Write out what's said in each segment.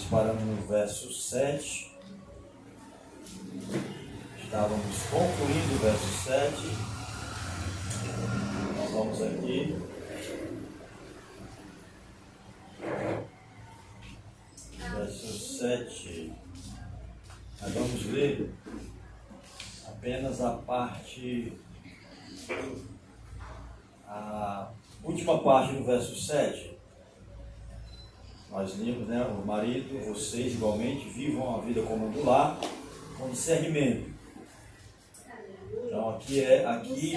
paramos no verso 7. Estávamos concluindo o verso 7. Nós vamos aqui. Verso 7. Nós vamos ler apenas a última parte do verso 7. Nós lemos, né? O marido, vocês igualmente, vivam a vida como do lar, com discernimento. Então aqui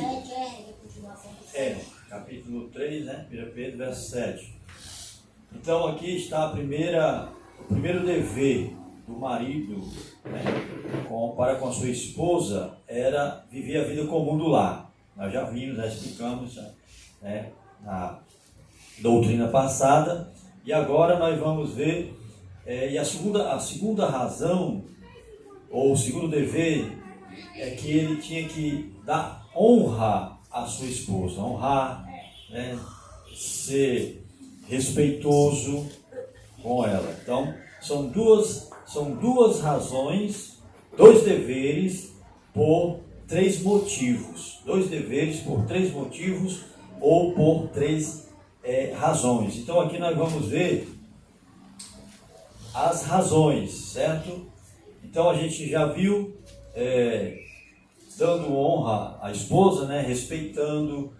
capítulo 3, né? 1 Pedro, verso 7. Então aqui está o primeiro dever do marido, né, para com a sua esposa, era viver a vida comum do lar. Nós já vimos, já explicamos, né, na doutrina passada, e agora nós vamos ver, e a segunda razão, ou o segundo dever, é que ele tinha que dar honra à sua esposa, honrar, né, ser respeitoso com ela. Então, são duas razões, dois deveres por três motivos. Dois deveres por três motivos ou por três razões. Então aqui nós vamos ver as razões, certo? Então a gente já viu dando honra à esposa, né? Respeitando,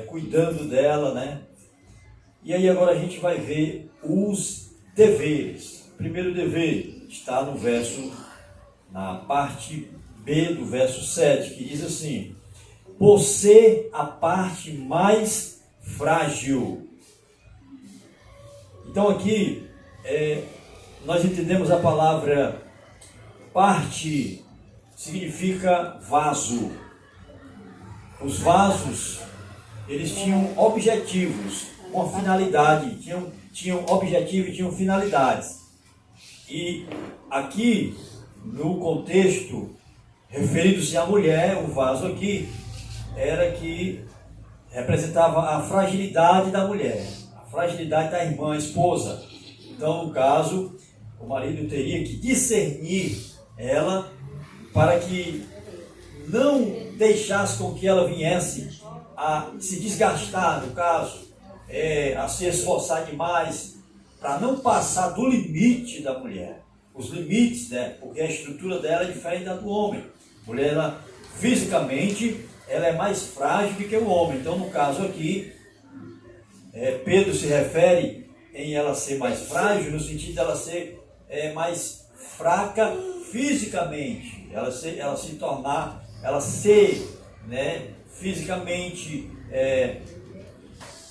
cuidando dela, né? E aí agora a gente vai ver os deveres. O primeiro dever está na parte B do verso 7, que diz assim: por ser a parte mais frágil. Então aqui nós entendemos a palavra parte, significa vaso. Os vasos, eles tinham objetivos, uma finalidade, tinham objetivo e tinham finalidades. E aqui, no contexto, referindo-se à mulher, o vaso aqui, era que representava a fragilidade da mulher, a fragilidade da irmã, a esposa. Então, no caso, o marido teria que discernir ela para que não deixasse com que ela viesse a se desgastar, no caso, a se esforçar demais, para não passar do limite da mulher. Os limites, né? Porque a estrutura dela é diferente da do homem. A mulher, ela, fisicamente, ela é mais frágil do que o homem. Então, no caso aqui, Pedro se refere em ela ser mais frágil, no sentido de ela ser mais fraca fisicamente. Ela ser, né, fisicamente,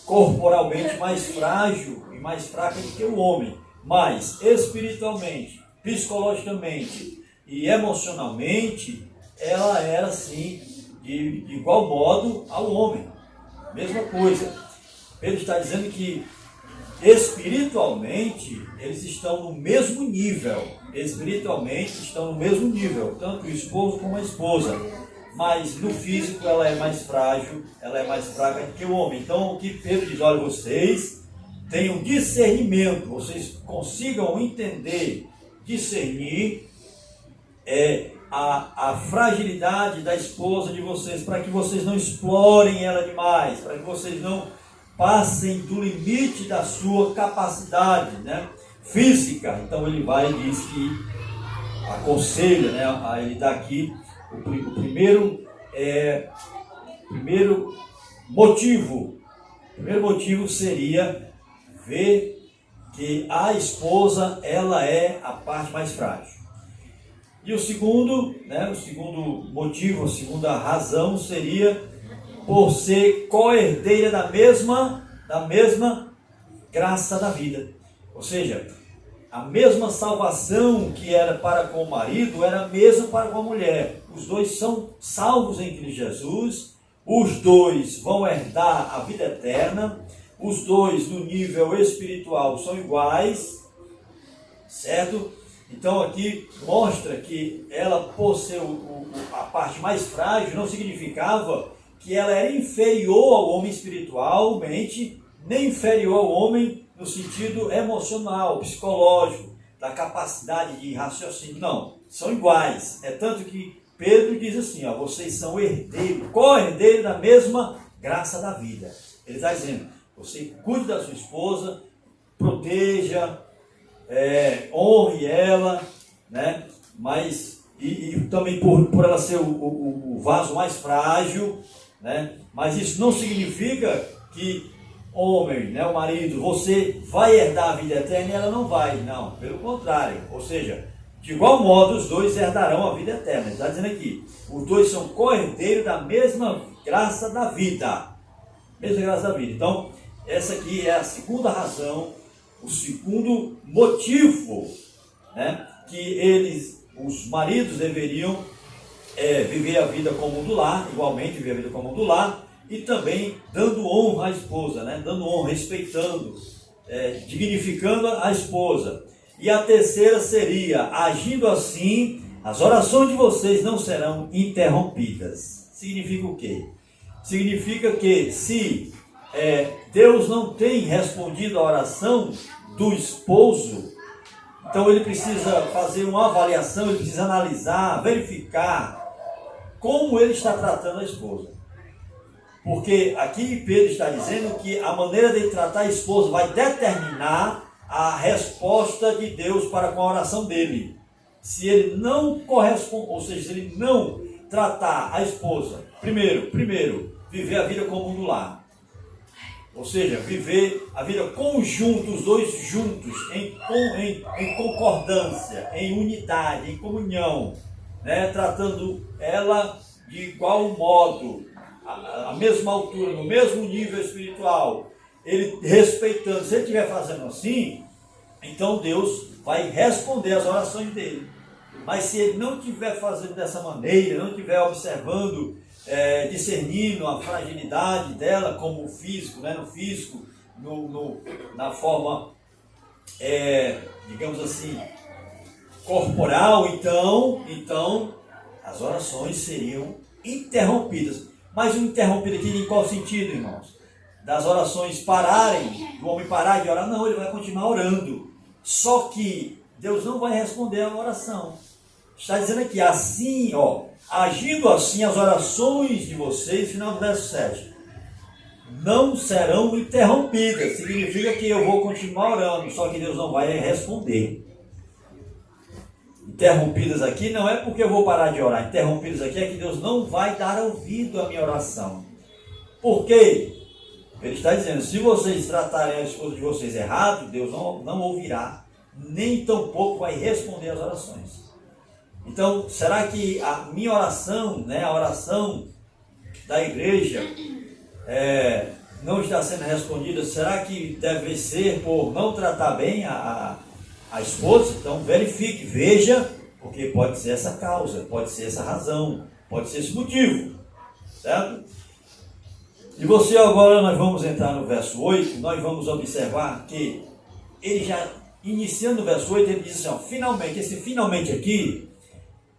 corporalmente mais frágil e mais fraca do que o homem, mas espiritualmente, psicologicamente e emocionalmente, ela era assim, de igual modo ao homem. Mesma coisa. Pedro está dizendo que espiritualmente eles estão no mesmo nível. Espiritualmente estão no mesmo nível, tanto o esposo como a esposa. Mas no físico ela é mais frágil, ela é mais fraca do que o homem. Então o que Pedro diz: olha, vocês tenham discernimento, vocês consigam entender, discernir a fragilidade da esposa de vocês, para que vocês não explorem ela demais, para que vocês não passem do limite da sua capacidade, né, física. Então ele vai e diz que aconselha, né, ele dá aqui o primeiro motivo. O primeiro motivo seria ver que a esposa, ela é a parte mais frágil. E o segundo motivo, a segunda razão seria por ser co-herdeira da mesma graça da vida. Ou seja, a mesma salvação que era para com o marido, era a mesma para com a mulher. Os dois são salvos em Cristo Jesus, os dois vão herdar a vida eterna, os dois no nível espiritual são iguais, certo? Então aqui mostra que ela, por ser a parte mais frágil, não significava que ela era inferior ao homem espiritualmente, nem inferior ao homem no sentido emocional, psicológico, da capacidade de raciocínio. Não, são iguais. É tanto que Pedro diz assim, ó, vocês são herdeiros, co-herdeiros da mesma graça da vida. Ele está dizendo, você cuide da sua esposa, proteja, honre ela, né? Mas, e também por ela ser o vaso mais frágil, né? Mas isso não significa que homem, né, o marido, você vai herdar a vida eterna e ela não vai. Não, pelo contrário. Ou seja, de igual modo os dois herdarão a vida eterna. Ele está dizendo aqui, os dois são co-herdeiros da mesma graça da vida. Mesma graça da vida. Então, essa aqui é a segunda razão, o segundo motivo, né, que eles, os maridos, deveriam viver a vida comum do lar, igualmente viver a vida comum do lar, e também dando honra à esposa, né? Dando honra, respeitando, dignificando a esposa. E a terceira seria, agindo assim, as orações de vocês não serão interrompidas. Significa o quê? Significa que se Deus não tem respondido a oração do esposo, então ele precisa fazer uma avaliação, ele precisa analisar, verificar como ele está tratando a esposa. Porque aqui Pedro está dizendo que a maneira de tratar a esposa vai determinar a resposta de Deus para com a oração dele. Se ele não corresponde, ou seja, se ele não tratar a esposa, primeiro, viver a vida comum do lar. Ou seja, viver a vida conjunta, os dois juntos, em concordância, em unidade, em comunhão, né? Tratando ela de igual modo, a mesma altura, no mesmo nível espiritual, ele respeitando. Se ele estiver fazendo assim, então Deus vai responder as orações dele. Mas se ele não estiver fazendo dessa maneira, não estiver observando, discernindo a fragilidade dela, como o físico, né? No físico, na forma, digamos assim, corporal, então as orações seriam interrompidas. Mas interrompido aqui em qual sentido, irmãos? Das orações pararem, do homem parar de orar? Não, ele vai continuar orando. Só que Deus não vai responder a oração. Está dizendo aqui, assim, agindo assim, as orações de vocês, final do verso 7, não serão interrompidas. Significa que eu vou continuar orando, só que Deus não vai responder. Interrompidas aqui não é porque eu vou parar de orar. Interrompidas aqui é que Deus não vai dar ouvido à minha oração. Por quê? Ele está dizendo, se vocês tratarem a esposa de vocês errado, Deus não ouvirá, nem tampouco vai responder às orações. Então, será que a minha oração, né, a oração da igreja, não está sendo respondida? Será que deve ser por não tratar bem a esposa? Então verifique, veja, porque pode ser essa causa, pode ser essa razão, pode ser esse motivo, certo? E você agora, nós vamos entrar no verso 8, nós vamos observar que ele já, iniciando o verso 8, ele diz assim, finalmente, esse finalmente aqui,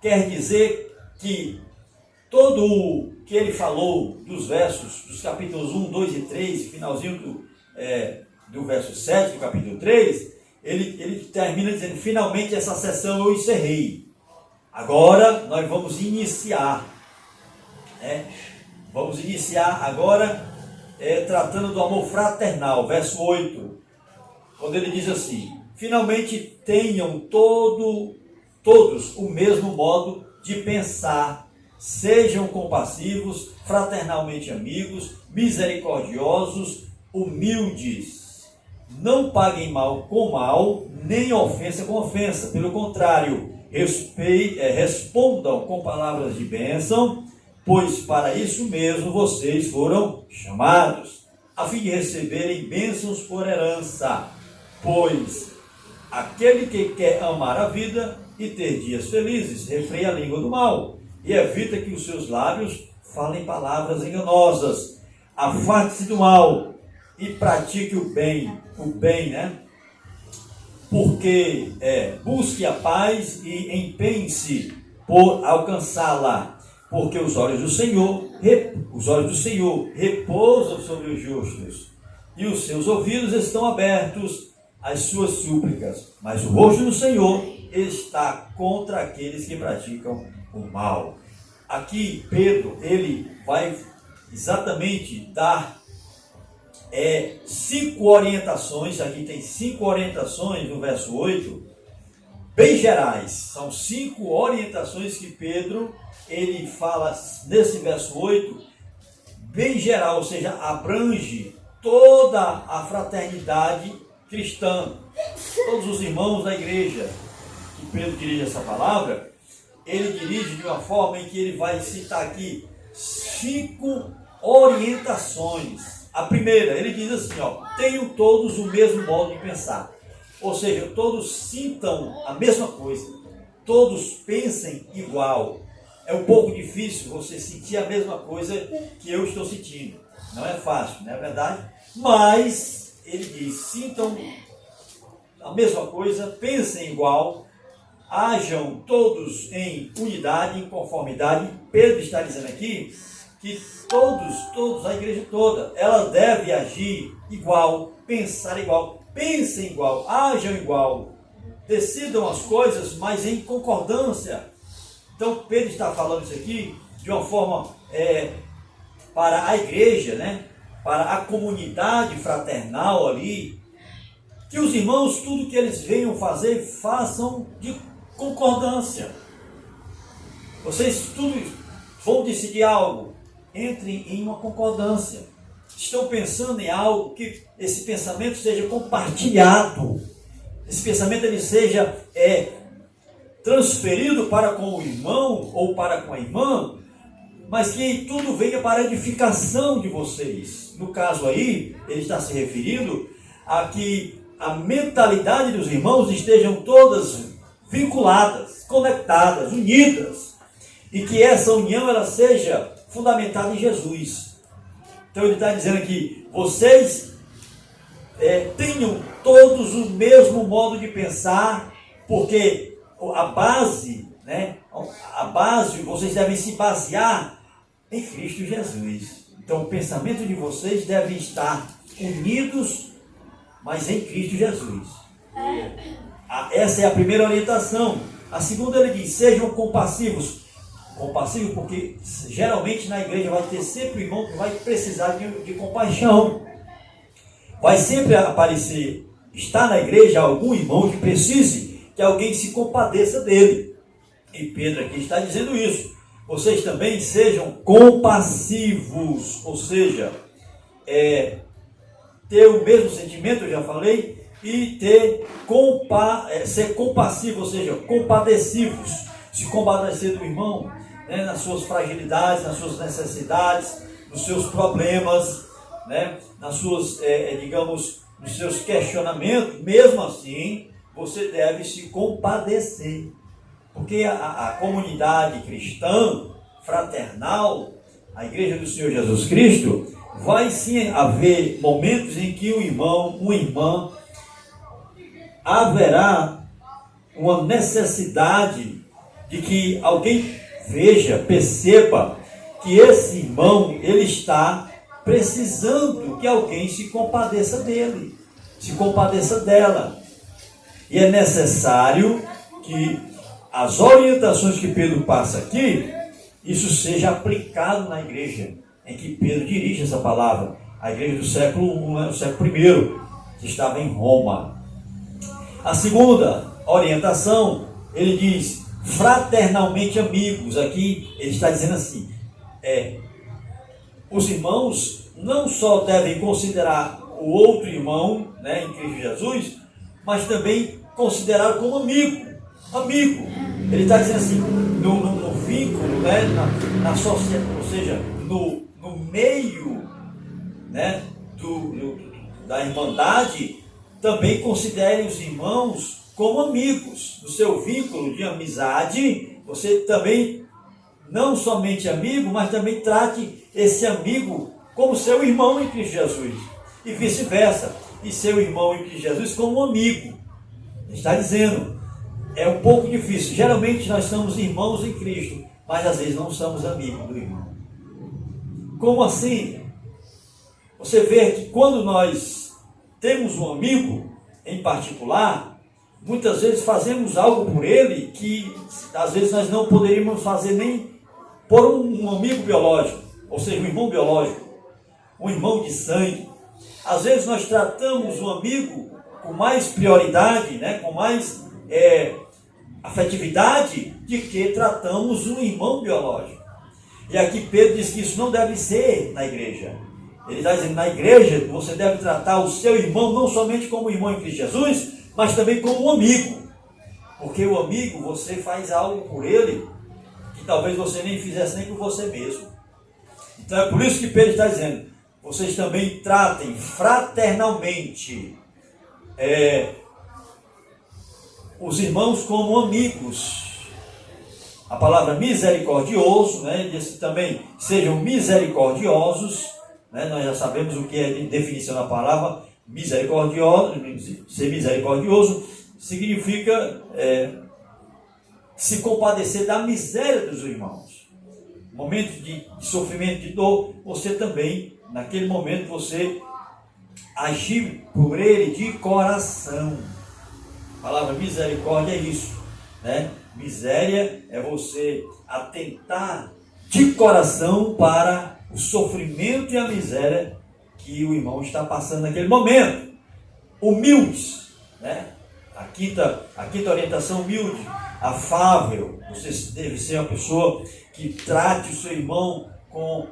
quer dizer que todo o que ele falou dos versos, dos capítulos 1, 2 e 3, finalzinho do verso 7, do capítulo 3, ele termina dizendo, finalmente essa sessão eu encerrei. Agora nós vamos iniciar. Vamos iniciar agora tratando do amor fraternal, verso 8. Quando ele diz assim, finalmente tenham todos o mesmo modo de pensar, sejam compassivos, fraternalmente amigos, misericordiosos, humildes. Não paguem mal com mal, nem ofensa com ofensa. Pelo contrário, respondam com palavras de bênção, pois para isso mesmo vocês foram chamados, a fim de receberem bênçãos por herança. Pois aquele que quer amar a vida e ter dias felizes, refreia a língua do mal, e evita que os seus lábios falem palavras enganosas. Afaste-se do mal e pratique o bem, né? Porque busque a paz e empenhe-se por alcançá-la, porque os olhos do Senhor repousam sobre os justos, e os seus ouvidos estão abertos as suas súplicas, mas o rosto do Senhor está contra aqueles que praticam o mal. Aqui Pedro, ele vai exatamente dar 5 orientações. Aqui tem 5 orientações no verso 8, bem gerais. São 5 orientações que Pedro, ele fala nesse verso 8, bem geral, ou seja, abrange toda a fraternidade cristã, todos os irmãos da igreja. Que Pedro dirige essa palavra, ele dirige de uma forma em que ele vai citar aqui 5 orientações. A primeira, ele diz assim, tenham todos o mesmo modo de pensar, ou seja, todos sintam a mesma coisa, todos pensem igual. É um pouco difícil você sentir a mesma coisa que eu estou sentindo, não é fácil, não é verdade? Mas ele diz, sintam a mesma coisa, pensem igual, hajam todos em unidade, em conformidade. Pedro está dizendo aqui que todos, a igreja toda, ela deve agir igual, pensar igual, pensem igual, hajam igual, decidam as coisas, mas em concordância. Então Pedro está falando isso aqui de uma forma para a igreja, né? Para a comunidade fraternal ali, que os irmãos, tudo que eles venham fazer, façam de concordância. Vocês tudo vão decidir algo, entrem em uma concordância. Estão pensando em algo, que esse pensamento seja compartilhado, esse pensamento ele seja transferido para com o irmão ou para com a irmã, mas que tudo venha para a edificação de vocês. No caso aí, ele está se referindo a que a mentalidade dos irmãos estejam todas vinculadas, conectadas, unidas, e que essa união ela seja fundamentada em Jesus. Então ele está dizendo aqui, vocês tenham todos o mesmo modo de pensar, porque a base, vocês devem se basear em Cristo Jesus. Então o pensamento de vocês deve estar unidos, mas em Cristo Jesus. Essa é a primeira orientação. A segunda, ele diz, sejam compassivos. Compassivo porque geralmente na igreja vai ter sempre um irmão que vai precisar de compaixão. Vai sempre aparecer, está na igreja algum irmão que precise que alguém se compadeça dele. E Pedro aqui está dizendo isso. Vocês também sejam compassivos, ou seja, ter o mesmo sentimento, eu já falei, e ser compassivo, ou seja, compadecivos, se compadecer do irmão, nas suas fragilidades, nas suas necessidades, nos seus problemas, nas suas, nos seus questionamentos. Mesmo assim, você deve se compadecer, porque a comunidade cristã, fraternal, a igreja do Senhor Jesus Cristo, vai sim haver momentos em que um irmão, uma irmã, haverá uma necessidade de que alguém veja, perceba que esse irmão, ele está precisando que alguém se compadeça dele, se compadeça dela. E é necessário que as orientações que Pedro passa aqui, isso seja aplicado na igreja em que Pedro dirige essa palavra. A igreja do século I, o século I, que estava em Roma. A segunda orientação, ele diz, fraternalmente amigos. Aqui ele está dizendo assim, os irmãos não só devem considerar o outro irmão, em Cristo Jesus, mas também considerar como amigo. Ele está dizendo assim, no vínculo, na sociedade, ou seja, no meio, da irmandade, também considerem os irmãos como amigos. No seu vínculo de amizade, você também, não somente amigo, mas também trate esse amigo como seu irmão em Cristo Jesus. E vice-versa. E seu irmão em Cristo Jesus como amigo. Está dizendo, é um pouco difícil. Geralmente nós somos irmãos em Cristo, mas às vezes não somos amigos do irmão. Como assim? Você vê que quando nós temos um amigo, em particular, muitas vezes fazemos algo por ele que às vezes nós não poderíamos fazer nem por um amigo biológico, ou seja, um irmão biológico, um irmão de sangue. Às vezes nós tratamos o amigo com mais prioridade, né, com mais afetividade de que tratamos um irmão biológico. E aqui Pedro diz que isso não deve ser na igreja. Ele está dizendo, na igreja você deve tratar o seu irmão não somente como irmão em Cristo Jesus, mas também como um amigo. Porque o amigo, você faz algo por ele que talvez você nem fizesse nem por você mesmo. Então é por isso que Pedro está dizendo, vocês também tratem fraternalmente os irmãos como amigos. A palavra misericordioso, né, ele diz também, sejam misericordiosos, né, nós já sabemos o que é a definição da palavra misericordioso. Ser misericordioso significa se compadecer da miséria dos irmãos. Momento de sofrimento, de dor, você também, naquele momento, você agir por ele de coração. A palavra misericórdia é isso, né? Miséria é você atentar de coração para o sofrimento e a miséria que o irmão está passando naquele momento. Humildes, né? A quinta orientação, humilde, afável. Você deve ser uma pessoa que trate o seu irmão com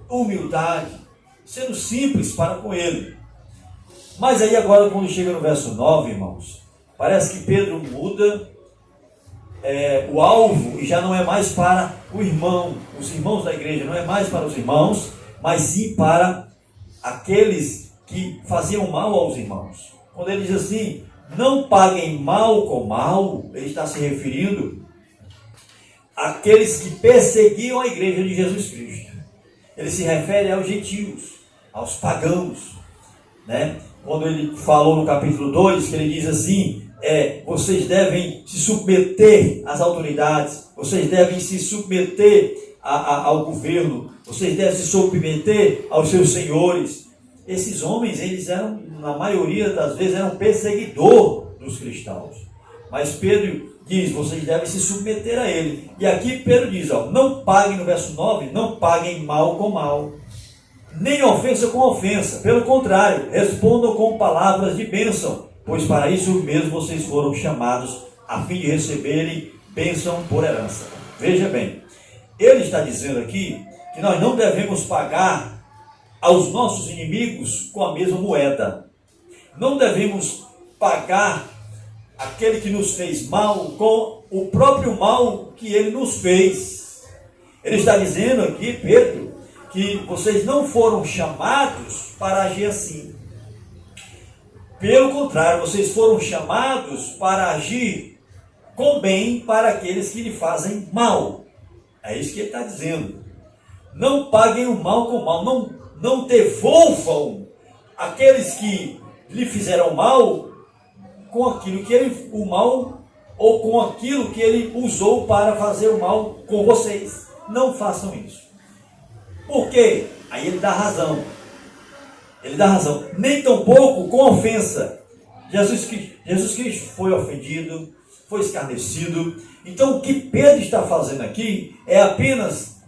humildade, sendo simples para com ele. Mas aí agora, quando chega no verso 9, irmãos, parece que Pedro muda o alvo e já não é mais para o irmão, os irmãos da igreja, não é mais para os irmãos, mas sim para aqueles que faziam mal aos irmãos. Quando ele diz assim, não paguem mal com mal, ele está se referindo àqueles que perseguiam a igreja de Jesus Cristo. Ele se refere aos gentios, aos pagãos, né? Quando ele falou no capítulo 2, que ele diz assim, vocês devem se submeter às autoridades, vocês devem se submeter ao governo, vocês devem se submeter aos seus senhores. Esses homens, eles eram, na maioria das vezes, eram perseguidor dos cristãos. Mas Pedro diz, vocês devem se submeter a ele. E aqui Pedro diz, não paguem, no verso 9, não paguem mal com mal, nem ofensa com ofensa. Pelo contrário, respondam com palavras de bênção, pois para isso mesmo vocês foram chamados, a fim de receberem bênção por herança. Veja bem, ele está dizendo aqui que nós não devemos pagar aos nossos inimigos com a mesma moeda. Não devemos pagar aquele que nos fez mal com o próprio mal que ele nos fez. Ele está dizendo aqui, Pedro, que vocês não foram chamados para agir assim. Pelo contrário, vocês foram chamados para agir com bem para aqueles que lhe fazem mal. É isso que ele está dizendo. Não paguem o mal com o mal, não devolvam aqueles que lhe fizeram mal com aquilo que ele, o mal, ou com aquilo que ele usou para fazer o mal com vocês. Não façam isso. Por quê? Aí ele dá razão. Ele dá razão. Nem tampouco com ofensa. Jesus Cristo foi ofendido, foi escarnecido. Então o que Pedro está fazendo aqui é apenas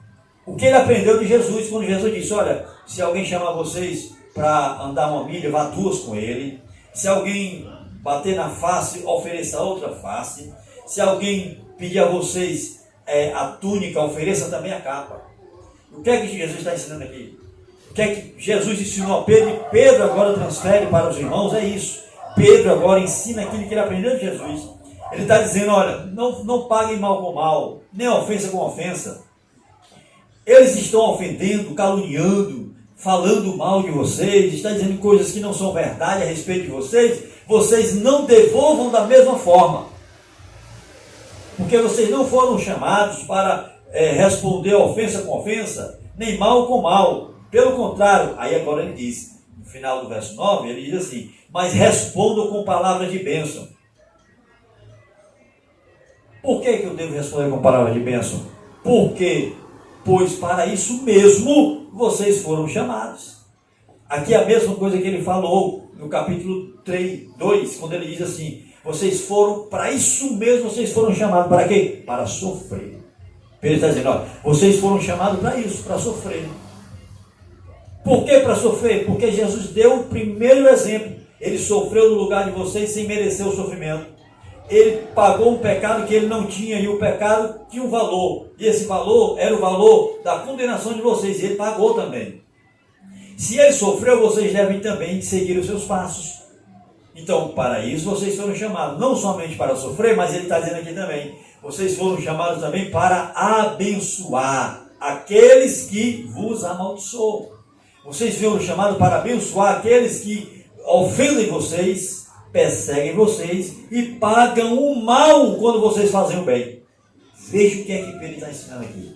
o que ele aprendeu de Jesus, quando Jesus disse, olha, se alguém chamar vocês para andar uma milha, vá 2 com ele. Se alguém bater na face, ofereça outra face. Se alguém pedir a vocês a túnica, ofereça também a capa. O que é que Jesus está ensinando aqui? O que é que Jesus ensinou a Pedro e Pedro agora transfere para os irmãos? É isso. Pedro agora ensina aquilo que ele aprendeu de Jesus. Ele está dizendo, olha, não paguem mal com mal, nem ofensa com ofensa. Eles estão ofendendo, caluniando, falando mal de vocês, estão dizendo coisas que não são verdade a respeito de vocês. Vocês não devolvam da mesma forma. Porque vocês não foram chamados para responder ofensa com ofensa, nem mal com mal. Pelo contrário, aí agora ele diz, no final do verso 9, ele diz assim, mas respondam com palavras de bênção. Por que eu devo responder com palavras de bênção? Porque, pois para isso mesmo vocês foram chamados. Aqui é a mesma coisa que ele falou no capítulo 2, quando ele diz assim: vocês foram, para isso mesmo, vocês foram chamados para quê? Para sofrer. Pedro está dizendo: olha, vocês foram chamados para isso, para sofrer. Por que para sofrer? Porque Jesus deu o primeiro exemplo. Ele sofreu no lugar de vocês sem merecer o sofrimento. Ele pagou um pecado que ele não tinha, e o pecado tinha um valor. E esse valor era o valor da condenação de vocês, e ele pagou também. Se ele sofreu, vocês devem também seguir os seus passos. Então, para isso vocês foram chamados, não somente para sofrer, mas ele está dizendo aqui também, vocês foram chamados também para abençoar aqueles que vos amaldiçoam. Vocês foram chamados para abençoar aqueles que ofendem vocês, perseguem vocês e pagam o mal quando vocês fazem o bem. Veja o que é que Pedro está ensinando aqui.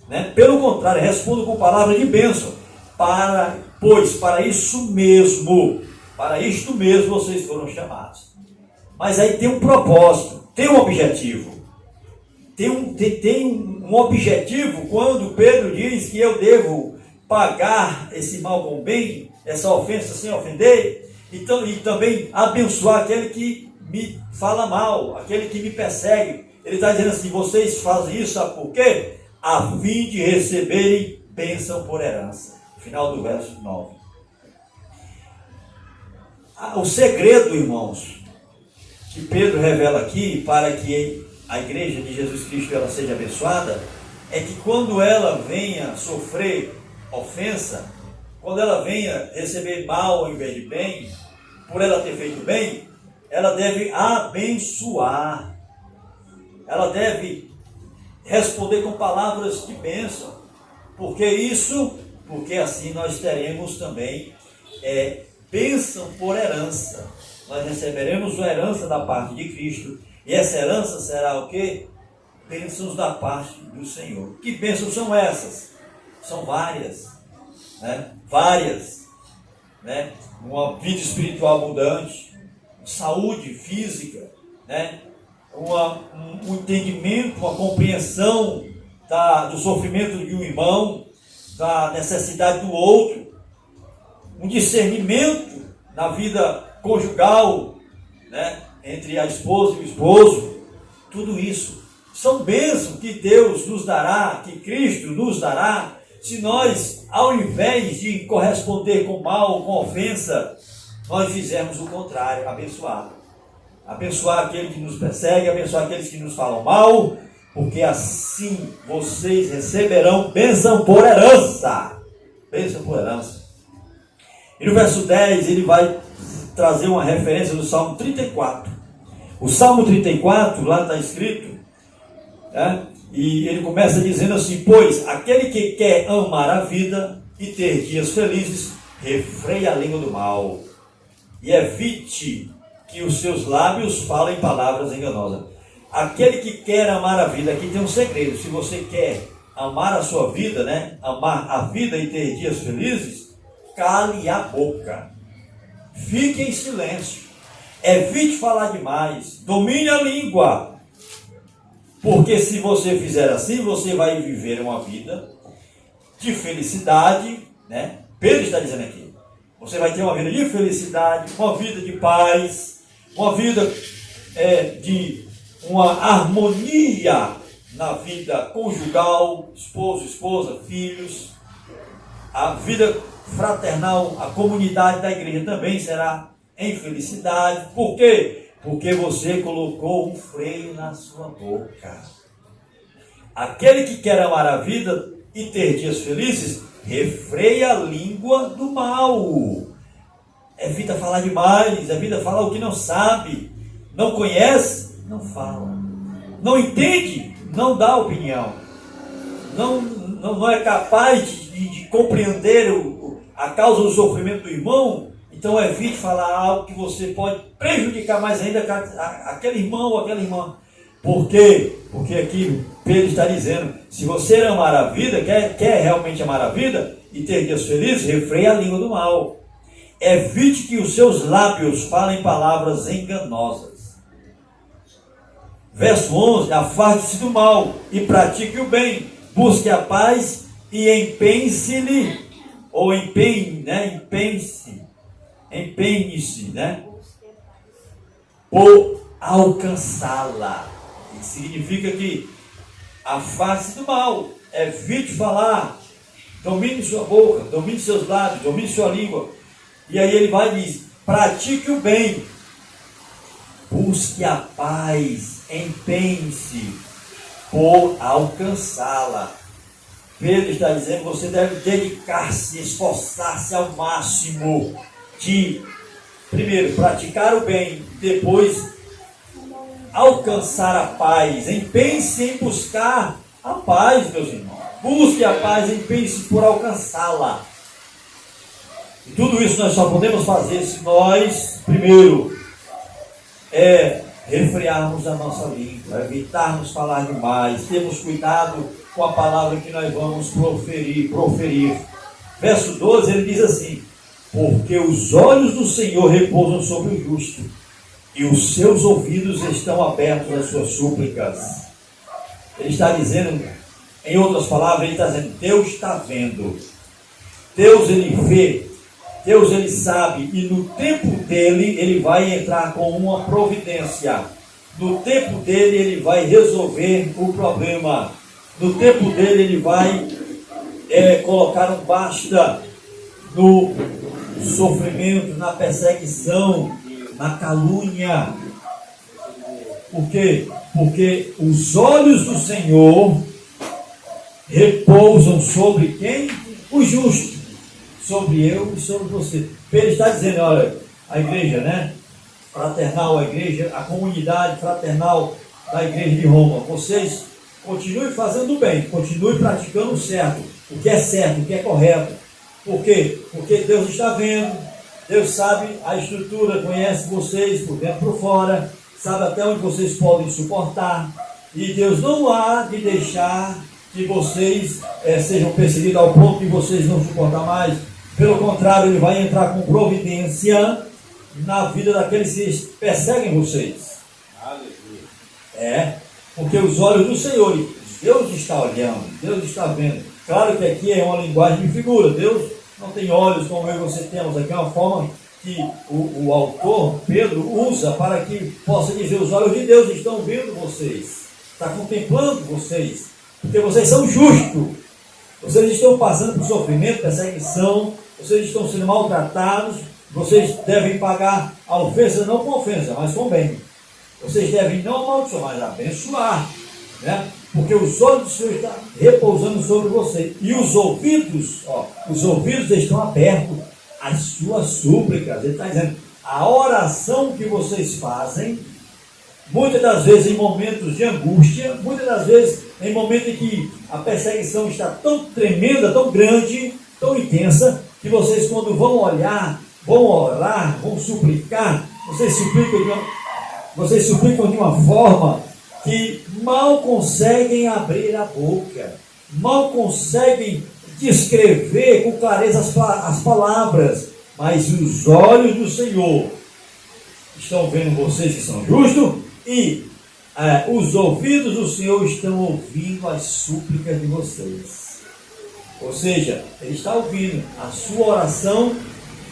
Né? Pelo contrário, respondo com palavra de bênção. Pois para isso mesmo, para isto mesmo vocês foram chamados. Mas aí tem um propósito, tem um objetivo. Tem um objetivo quando Pedro diz que eu devo pagar esse mal com bem, essa ofensa sem ofender, então, e também abençoar aquele que me fala mal, aquele que me persegue. Ele está dizendo assim: vocês fazem isso, sabe por quê? A fim de receberem bênção por herança. Final do verso 9. O segredo, irmãos, que Pedro revela aqui para que a igreja de Jesus Cristo ela seja abençoada, é que quando ela venha sofrer ofensa, quando ela venha receber mal ao invés de bem, por ela ter feito bem, ela deve abençoar, ela deve responder com palavras de bênção, porque assim nós teremos também bênção por herança. Nós receberemos a herança da parte de Cristo, e essa herança será o quê? Bênçãos da parte do Senhor. Que bênçãos são essas? São várias, né? Várias, né? Uma vida espiritual abundante, saúde física, né? Um entendimento, uma compreensão do sofrimento de um irmão, da necessidade do outro, um discernimento na vida conjugal, né? Entre a esposa e o esposo. Tudo isso são bênçãos que Deus nos dará, que Cristo nos dará, se nós, ao invés de corresponder com mal, com ofensa, nós fizermos o contrário, abençoar. Abençoar aquele que nos persegue, abençoar aqueles que nos falam mal, porque assim vocês receberão bênção por herança. Bênção por herança. E no verso 10 ele vai trazer uma referência do Salmo 34. O Salmo 34, lá está escrito, né? E ele começa dizendo assim: pois aquele que quer amar a vida e ter dias felizes, refreia a língua do mal e evite que os seus lábios falem palavras enganosas. Aquele que quer amar a vida, aqui tem um segredo: se você quer amar a sua vida, né? Amar a vida e ter dias felizes, cale a boca, fique em silêncio, evite falar demais, domine a língua. Porque se você fizer assim, você vai viver uma vida de felicidade, né? Pedro está dizendo aqui, você vai ter uma vida de felicidade, uma vida de paz, uma vida de uma harmonia na vida conjugal, esposo, esposa, filhos. A vida fraternal, a comunidade da igreja também será em felicidade. Por quê? Porque você colocou um freio na sua boca. Aquele que quer amar a vida e ter dias felizes, refreia a língua do mal. Evita falar demais, evita falar o que não sabe. Não conhece, não fala. Não entende, não dá opinião. Não é capaz de compreender a causa do sofrimento do irmão. Então evite falar algo que você pode prejudicar mais ainda aquele irmão ou aquela irmã. Por quê? Porque aqui Pedro está dizendo, se você amar a vida, quer realmente amar a vida e ter dias felizes, refreia a língua do mal. Evite que os seus lábios falem palavras enganosas. Verso 11, afaste-se do mal e pratique o bem. Busque a paz e empenhe-se-lhe, ou empenhe-se empenhe-se, né? Por alcançá-la. Isso significa que afaste do mal, evite falar, domine sua boca, domine seus lábios, domine sua língua. E aí ele vai e diz: pratique o bem, busque a paz, empenhe-se por alcançá-la. Pedro está dizendo: você deve dedicar-se, esforçar-se ao máximo de, primeiro, praticar o bem, depois alcançar a paz. Empenhe-se em buscar a paz, meus irmãos. Busque a paz, empenhe-se por alcançá-la. E tudo isso nós só podemos fazer se nós, primeiro, refrearmos a nossa língua, evitarmos falar demais, termos cuidado com a palavra que nós vamos proferir. Verso 12, ele diz assim: porque os olhos do Senhor repousam sobre o justo, e os seus ouvidos estão abertos às suas súplicas. Ele está dizendo, em outras palavras, ele está dizendo: Deus está vendo, Deus ele vê, Deus ele sabe, e no tempo dele ele vai entrar com uma providência. No tempo dele ele vai resolver o problema. No tempo dele ele vai colocar um basta no sofrimento, na perseguição, na calúnia. Por quê? Porque os olhos do Senhor repousam sobre quem? O justo. Sobre eu e sobre você. Ele está dizendo, olha, a igreja, né? Fraternal, a igreja, a comunidade fraternal da igreja de Roma. Vocês continuem fazendo o bem, continuem praticando o certo, o que é correto. Por quê? Porque Deus está vendo, Deus sabe a estrutura, conhece vocês por dentro e por fora, sabe até onde vocês podem suportar, e Deus não há de deixar que vocês sejam perseguidos ao ponto de vocês não suportar mais. Pelo contrário, Ele vai entrar com providência na vida daqueles que perseguem vocês. Porque os olhos do Senhor, Deus está olhando, Deus está vendo. Claro que aqui é uma linguagem de figura. Deus não tem olhos como eu e você temos. Aqui é uma forma que o autor, Pedro, usa para que possa dizer: os olhos de Deus estão vendo vocês, está contemplando vocês, porque vocês são justos. Vocês estão passando por sofrimento, perseguição, vocês estão sendo maltratados, vocês devem pagar a ofensa não com ofensa, mas com bem. Vocês devem não amaldiçoar, mas abençoar, né? Porque os olhos do Senhor estão repousando sobre vocês. E os ouvidos estão abertos às suas súplicas. Ele está dizendo, a oração que vocês fazem, muitas das vezes em momentos de angústia, muitas das vezes em momentos em que a perseguição está tão tremenda, tão grande, tão intensa, que vocês, quando vão olhar, vão orar, vão suplicar, vocês suplicam de uma forma que mal conseguem abrir a boca, mal conseguem descrever com clareza as palavras, mas os olhos do Senhor estão vendo vocês que são justos, e os ouvidos do Senhor estão ouvindo as súplicas de vocês. Ou seja, Ele está ouvindo a sua oração.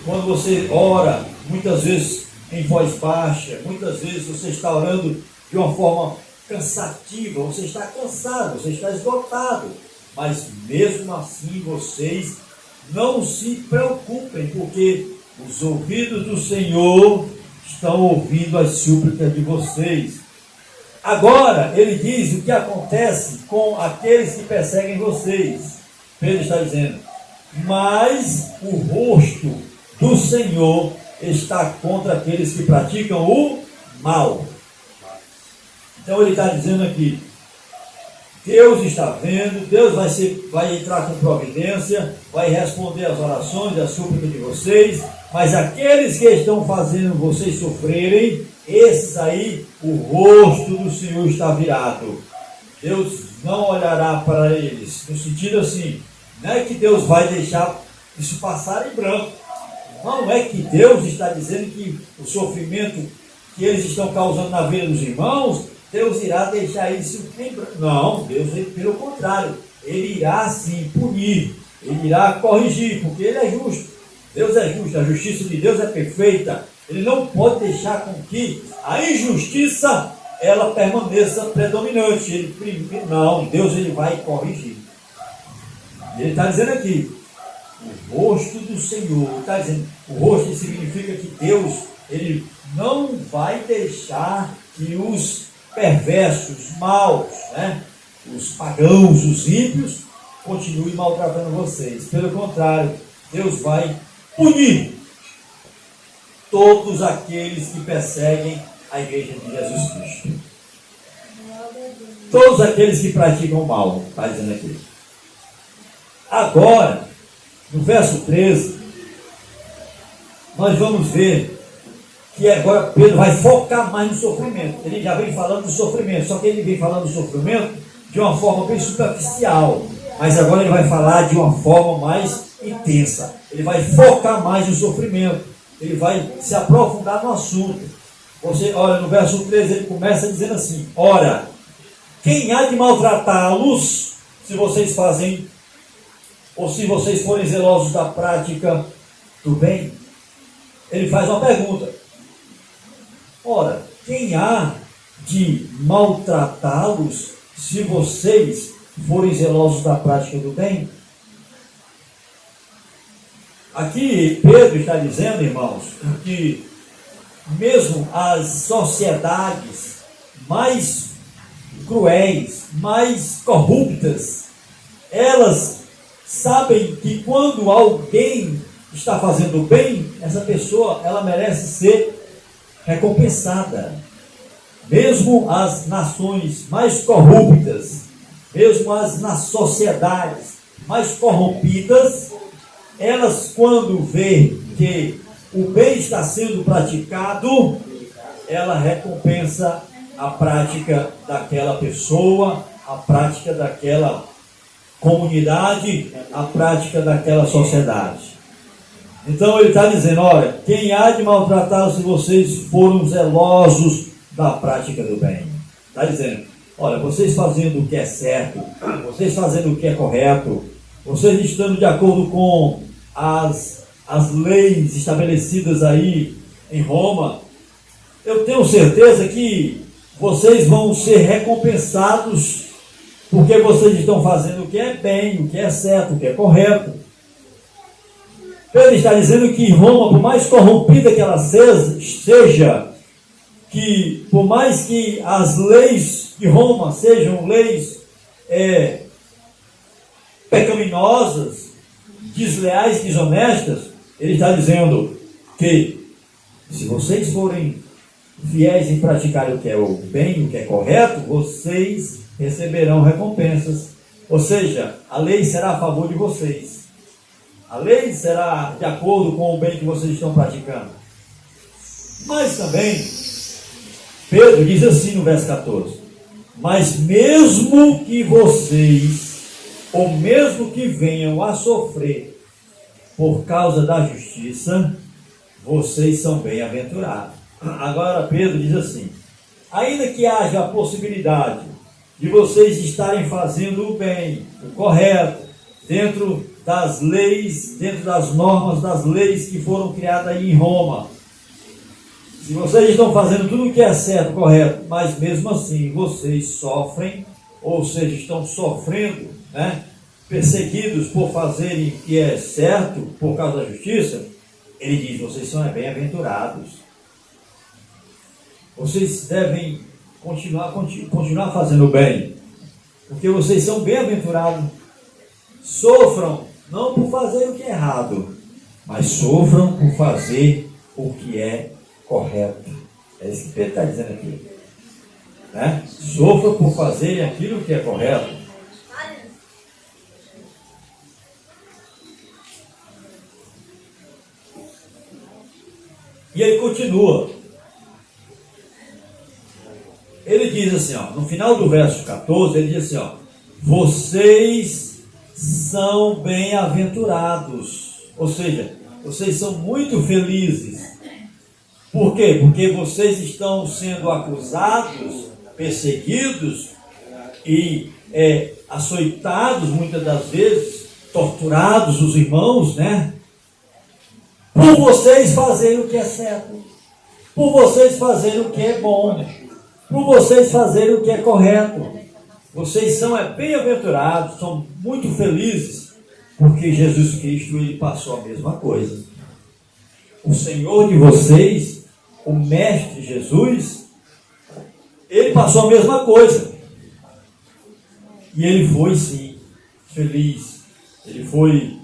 Quando você ora, muitas vezes em voz baixa, muitas vezes você está orando de uma forma cansativa, você está cansado, você está esgotado, mas mesmo assim vocês não se preocupem, porque os ouvidos do Senhor estão ouvindo as súplicas de vocês. Agora, ele diz o que acontece com aqueles que perseguem vocês. Pedro está dizendo, mas o rosto do Senhor está contra aqueles que praticam o mal. Então ele está dizendo aqui, Deus está vendo, Deus vai entrar com providência, vai responder às orações, às súplicas de vocês, mas aqueles que estão fazendo vocês sofrerem, esses aí, o rosto do Senhor está virado. Deus não olhará para eles, no sentido assim, não é que Deus vai deixar isso passar em branco. Não é que Deus está dizendo que o sofrimento que eles estão causando na vida dos irmãos, Deus irá deixar isso em branco. Não, Deus, pelo contrário, Ele irá sim punir, Ele irá corrigir, porque Ele é justo. Deus é justo, a justiça de Deus é perfeita. Ele não pode deixar com que a injustiça ela permaneça predominante. Não, Deus ele vai corrigir. Ele está dizendo aqui, o rosto do Senhor, está dizendo, o rosto significa que Deus, ele não vai deixar que os perversos, maus, né, os pagãos, os ímpios, continuem maltratando vocês. Pelo contrário, Deus vai punir todos aqueles que perseguem a igreja de Jesus Cristo. Todos aqueles que praticam o mal, está dizendo aqui. Agora, no verso 13, nós vamos ver que agora Pedro vai focar mais no sofrimento. Ele já vem falando do sofrimento, só que ele vem falando do sofrimento de uma forma bem superficial. Mas agora ele vai falar de uma forma mais intensa. Ele vai focar mais no sofrimento. Ele vai se aprofundar no assunto. Você olha, no verso 13 ele começa dizendo assim: ora, quem há de maltratá-los se vocês fazem, ou se vocês forem zelosos da prática do bem? Ele faz uma pergunta. Ora, quem há de maltratá-los se vocês forem zelosos da prática do bem? Aqui Pedro está dizendo, irmãos, que mesmo as sociedades mais cruéis, mais corruptas, elas sabem que quando alguém está fazendo bem, essa pessoa ela merece ser recompensada. Mesmo as nações mais corruptas, mesmo as sociedades mais corrompidas, elas quando vê que o bem está sendo praticado, ela recompensa a prática daquela pessoa, a prática daquela comunidade, a prática daquela sociedade. Então ele está dizendo, olha, quem há de maltratá-los se vocês forem zelosos da prática do bem? Está dizendo, olha, vocês fazendo o que é certo, vocês fazendo o que é correto, vocês estando de acordo com as leis estabelecidas aí em Roma, eu tenho certeza que vocês vão ser recompensados porque vocês estão fazendo o que é bem, o que é certo, o que é correto. Pedro está dizendo que Roma, por mais corrompida que ela seja, que por mais que as leis de Roma sejam leis pecaminosas, desleais, desonestas, ele está dizendo que se vocês forem fiéis em praticar o que é o bem, o que é correto, vocês receberão recompensas. Ou seja, a lei será a favor de vocês. A lei será de acordo com o bem que vocês estão praticando. Mas também, Pedro diz assim no verso 14: mas mesmo que vocês, ou mesmo que venham a sofrer por causa da justiça, vocês são bem-aventurados. Agora Pedro diz assim: ainda que haja a possibilidade de vocês estarem fazendo o bem, o correto, dentro das leis, dentro das normas das leis que foram criadas aí em Roma, se vocês estão fazendo tudo o que é certo, correto, mas mesmo assim vocês sofrem, ou seja, estão sofrendo, né, perseguidos por fazerem o que é certo, por causa da justiça, ele diz, vocês são bem-aventurados. Vocês devem continuar fazendo o bem, porque vocês são bem-aventurados. Sofram, não por fazer o que é errado, mas sofram por fazer o que é correto. É isso que Pedro está dizendo aqui, né? Sofram por fazer aquilo que é correto. E ele continua. Ele diz assim, ó, no final do verso 14, ele diz assim, ó, vocês são bem-aventurados. Ou seja, vocês são muito felizes. Por quê? Porque vocês estão sendo acusados, perseguidos e açoitados muitas das vezes, torturados, os irmãos, né? por vocês fazerem o que é certo, por vocês fazerem o que é bom, por vocês fazerem o que é correto. Vocês são bem-aventurados, são muito felizes, porque Jesus Cristo, ele passou a mesma coisa. O Senhor de vocês, o Mestre Jesus, ele passou a mesma coisa. E ele foi, sim, feliz. Ele foi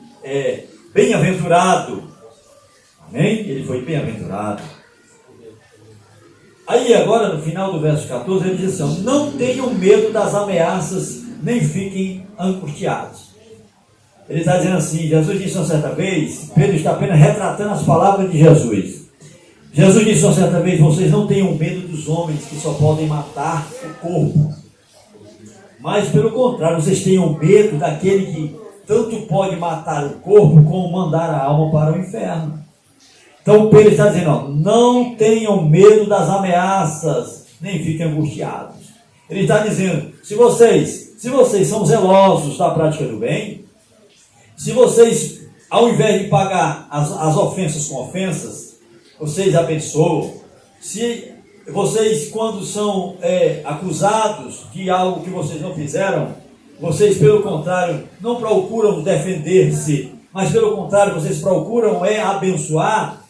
bem-aventurado. Amém? Ele foi bem-aventurado. Aí agora no final do verso 14 ele diz assim: não tenham medo das ameaças, nem fiquem angustiados. Ele está dizendo assim, Jesus disse uma certa vez, Pedro está apenas retratando as palavras de Jesus. Jesus disse uma certa vez: vocês não tenham medo dos homens que só podem matar o corpo, mas pelo contrário, vocês tenham medo daquele que tanto pode matar o corpo como mandar a alma para o inferno. Então Pedro está dizendo, não tenham medo das ameaças, nem fiquem angustiados. Ele está dizendo, se vocês são zelosos da prática do bem, se vocês, ao invés de pagar as ofensas com ofensas, vocês abençoam, se vocês, quando são acusados de algo que vocês não fizeram, vocês, pelo contrário, não procuram defender-se, mas pelo contrário, vocês procuram abençoar.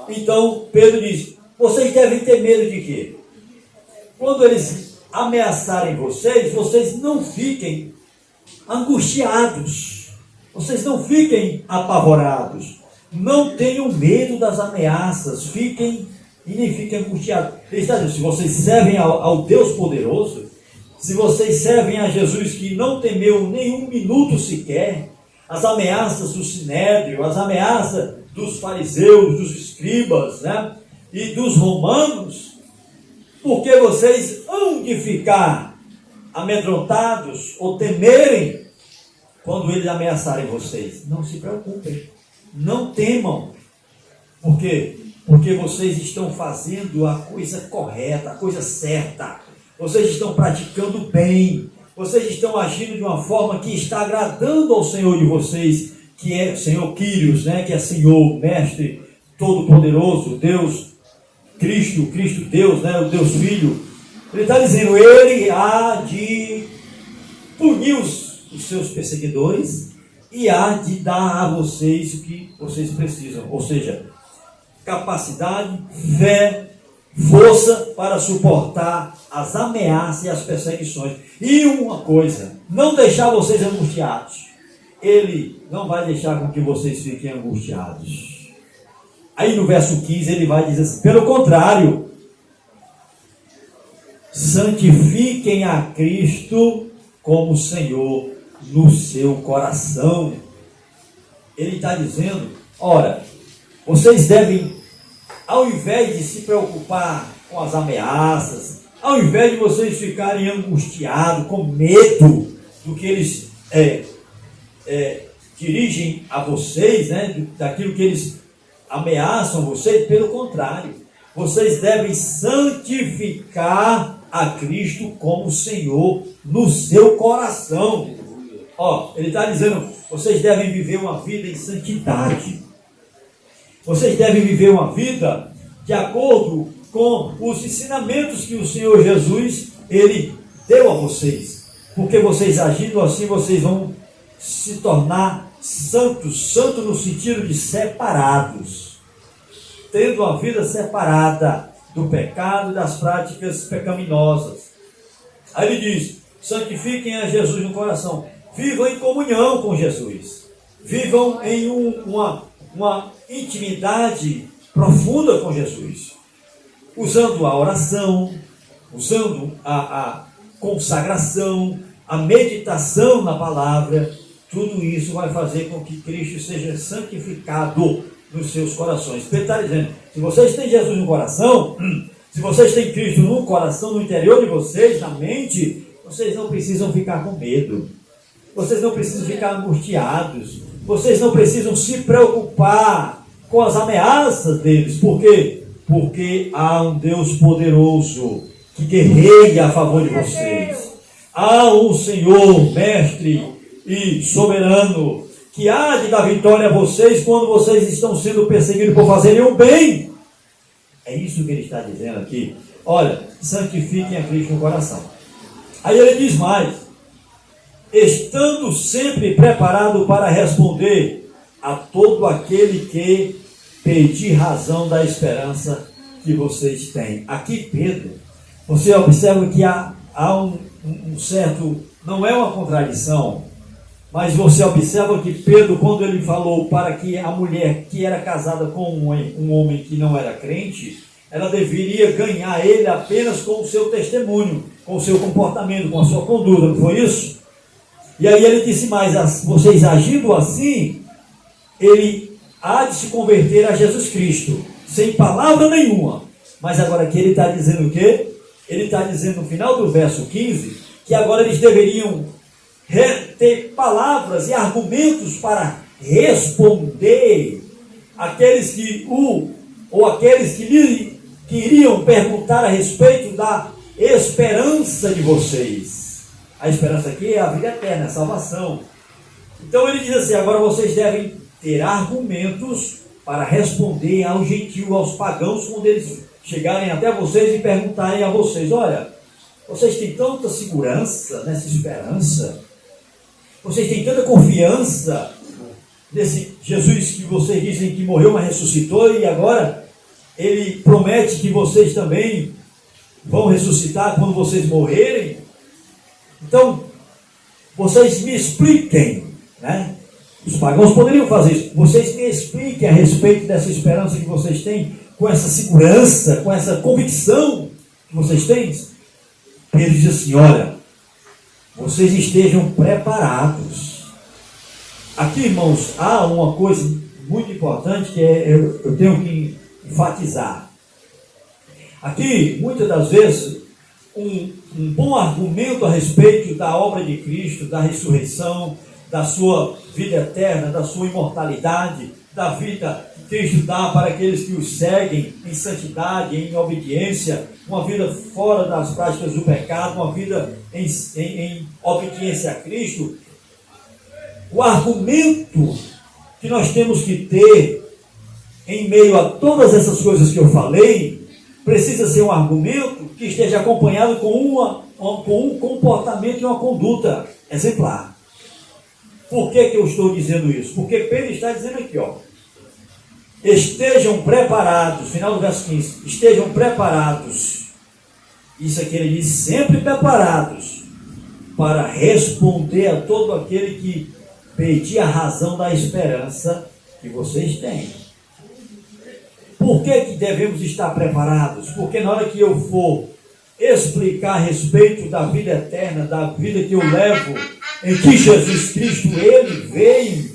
Então, Pedro diz, vocês devem ter medo de quê? Quando eles ameaçarem vocês, vocês não fiquem angustiados, vocês não fiquem apavorados, não tenham medo das ameaças, fiquem e nem fiquem angustiados. Ele está dizendo, se vocês servem ao Deus poderoso, se vocês servem a Jesus que não temeu nenhum minuto sequer, as ameaças do Sinédrio, as ameaças dos fariseus, dos escribas, né, e dos romanos, porque vocês hão de ficar amedrontados ou temerem quando eles ameaçarem vocês? Não se preocupem, não temam. Por quê? Porque vocês estão fazendo a coisa correta, a coisa certa. Vocês estão praticando bem. Vocês estão agindo de uma forma que está agradando ao Senhor de vocês, que é o Senhor Quírios, né? Que é Senhor, Mestre, Todo-Poderoso, Deus, Cristo Deus, né? O Deus Filho. Ele está dizendo, ele há de punir os seus perseguidores e há de dar a vocês o que vocês precisam. Ou seja, capacidade, fé, força para suportar as ameaças e as perseguições. E uma coisa, não deixar vocês angustiados. Ele não vai deixar com que vocês fiquem angustiados. Aí no verso 15 ele vai dizer assim, pelo contrário, santifiquem a Cristo como Senhor no seu coração. Ele está dizendo, ora, vocês devem, ao invés de se preocupar com as ameaças, ao invés de vocês ficarem angustiados, com medo do que eles dirigem a vocês, né, daquilo que eles ameaçam vocês, pelo contrário, vocês devem santificar a Cristo como Senhor no seu coração. Ele está dizendo, vocês devem viver uma vida em santidade. Vocês devem viver uma vida de acordo com os ensinamentos que o Senhor Jesus, ele deu a vocês. Porque vocês agindo assim, vocês vão se tornar santos, santo no sentido de separados, tendo uma vida separada do pecado e das práticas pecaminosas. Aí ele diz, santifiquem a Jesus no coração, vivam em comunhão com Jesus, vivam em uma intimidade profunda com Jesus, usando a oração, usando a consagração, a meditação na palavra. Tudo isso vai fazer com que Cristo seja santificado nos seus corações. Ele está dizendo, se vocês têm Jesus no coração, se vocês têm Cristo no coração, no interior de vocês, na mente, vocês não precisam ficar com medo, vocês não precisam ficar angustiados, vocês não precisam se preocupar com as ameaças deles. Por quê? Porque há um Deus poderoso que guerreia a favor de vocês. Há um Senhor, Mestre e Soberano, que há de dar vitória a vocês quando vocês estão sendo perseguidos por fazerem o bem. É isso que ele está dizendo aqui. Olha, santifiquem a Cristo no coração. Aí ele diz mais: estando sempre preparado para responder a todo aquele que pedir razão da esperança que vocês têm. Aqui Pedro, você observa que há um certo, não é uma contradição, mas você observa que Pedro, quando ele falou para que a mulher que era casada com um homem que não era crente, ela deveria ganhar ele apenas com o seu testemunho, com o seu comportamento, com a sua conduta, não foi isso? E aí ele disse mais: vocês agindo assim, ele há de se converter a Jesus Cristo, sem palavra nenhuma. Mas agora aqui ele está dizendo o quê? Ele está dizendo no final do verso 15, que agora eles deveriam ter palavras e argumentos para responder aqueles que aqueles que lhe queriam perguntar a respeito da esperança de vocês. A esperança aqui é a vida eterna, a salvação. Então ele diz assim: agora vocês devem ter argumentos para responder aos gentios, aos pagãos, quando eles chegarem até vocês e perguntarem a vocês: olha, vocês têm tanta segurança nessa esperança, vocês têm tanta confiança nesse Jesus que vocês dizem que morreu, mas ressuscitou, e agora ele promete que vocês também vão ressuscitar quando vocês morrerem. Então, vocês me expliquem, né? Os pagãos poderiam fazer isso. Vocês me expliquem a respeito dessa esperança que vocês têm, com essa segurança, com essa convicção que vocês têm. Ele diz assim: olha, vocês estejam preparados. Aqui, irmãos, há uma coisa muito importante que eu tenho que enfatizar. Aqui, muitas das vezes, um bom argumento a respeito da obra de Cristo, da ressurreição, da sua vida eterna, da sua imortalidade, da vida que Cristo dá para aqueles que os seguem em santidade, em obediência, uma vida fora das práticas do pecado, uma vida em obediência a Cristo. O argumento que nós temos que ter em meio a todas essas coisas que eu falei, precisa ser um argumento que esteja acompanhado com um comportamento e uma conduta exemplar. Por que eu estou dizendo isso? Porque Pedro está dizendo aqui, ó: estejam preparados, final do verso 15, estejam preparados. Isso aqui ele diz: sempre preparados para responder a todo aquele que pedir a razão da esperança que vocês têm. Por que devemos estar preparados? Porque na hora que eu for explicar a respeito da vida eterna, da vida que eu levo, em que Jesus Cristo, Ele veio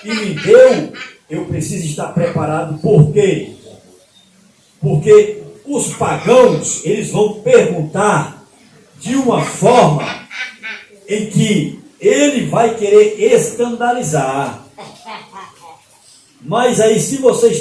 e me deu, eu preciso estar preparado. Por quê? Porque os pagãos, eles vão perguntar de uma forma em que ele vai querer escandalizar. Mas aí, se vocês